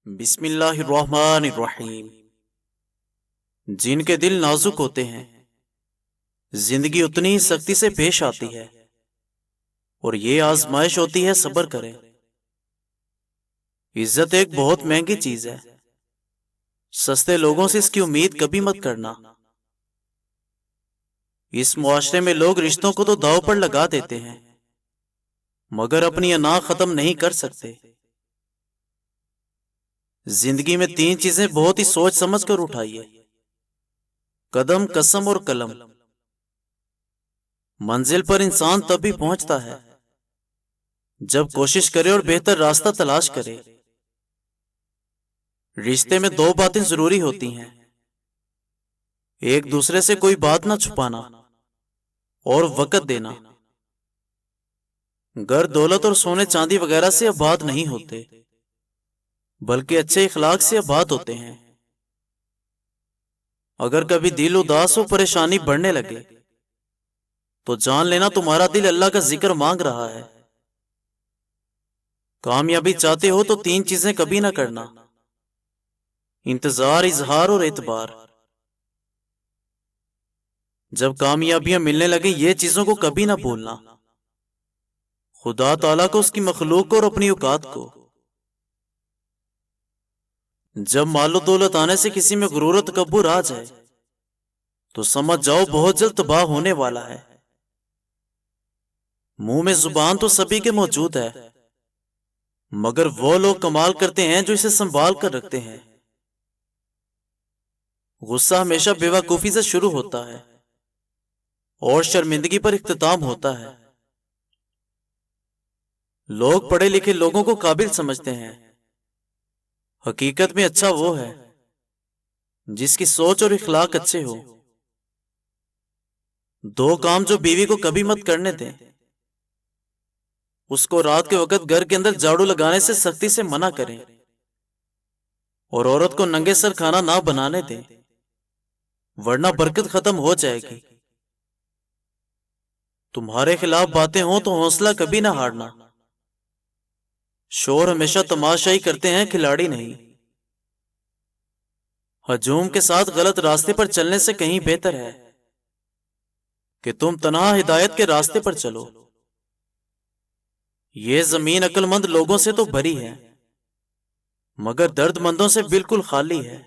بسم اللہ الرحمن الرحیم۔ جن کے دل نازک ہوتے ہیں زندگی اتنی ہی سختی سے پیش آتی ہے، اور یہ آزمائش ہوتی ہے، صبر کریں۔ عزت ایک بہت مہنگی چیز ہے، سستے لوگوں سے اس کی امید کبھی مت کرنا۔ اس معاشرے میں لوگ رشتوں کو تو داؤ پر لگا دیتے ہیں، مگر اپنی انا ختم نہیں کر سکتے۔ زندگی میں تین چیزیں بہت ہی سوچ سمجھ کر اٹھائیے: قدم، قسم اور قلم۔ منزل پر انسان تب بھی پہنچتا ہے جب کوشش کرے اور بہتر راستہ تلاش کرے۔ رشتے میں دو باتیں ضروری ہوتی ہیں: ایک دوسرے سے کوئی بات نہ چھپانا اور وقت دینا۔ گھر، دولت اور سونے چاندی وغیرہ سے آباد نہیں ہوتے، بلکہ اچھے اخلاق سے آباد ہوتے ہیں۔ اگر کبھی دل اداس ہو، پریشانی بڑھنے لگے، تو جان لینا تمہارا دل اللہ کا ذکر مانگ رہا ہے۔ کامیابی چاہتے ہو تو تین چیزیں کبھی نہ کرنا: انتظار، اظہار اور اعتبار۔ جب کامیابیاں ملنے لگے، یہ چیزوں کو کبھی نہ بھولنا: خدا تعالیٰ کو، اس کی مخلوق کو اور اپنی اوقات کو۔ جب مال و دولت آنے سے کسی میں غرور و تکبر آ جائے تو سمجھ جاؤ بہت جلد تباہ ہونے والا ہے۔ منہ میں زبان تو سبھی کے موجود ہے، مگر وہ لوگ کمال کرتے ہیں جو اسے سنبھال کر رکھتے ہیں۔ غصہ ہمیشہ بے وقوفی سے شروع ہوتا ہے اور شرمندگی پر اختتام ہوتا ہے۔ لوگ پڑھے لکھے لوگوں کو قابل سمجھتے ہیں، حقیقت میں اچھا وہ ہے جس کی سوچ اور اخلاق اچھے ہو۔ دو کام جو بیوی کو کبھی مت کرنے دیں: اس کو رات کے وقت گھر کے اندر جھاڑو لگانے سے سختی سے منع کریں، اور عورت کو ننگے سر کھانا نہ بنانے دیں، ورنہ برکت ختم ہو جائے گی۔ تمہارے خلاف باتیں ہوں تو حوصلہ کبھی نہ ہارنا۔ شور ہمیشہ تماشائی کرتے ہیں، کھلاڑی نہیں۔ ہجوم کے ساتھ غلط راستے پر چلنے سے کہیں بہتر ہے کہ تم تنہا ہدایت کے راستے پر چلو۔ یہ زمین عقل مند لوگوں سے تو بھری ہے، مگر درد مندوں سے بالکل خالی ہے۔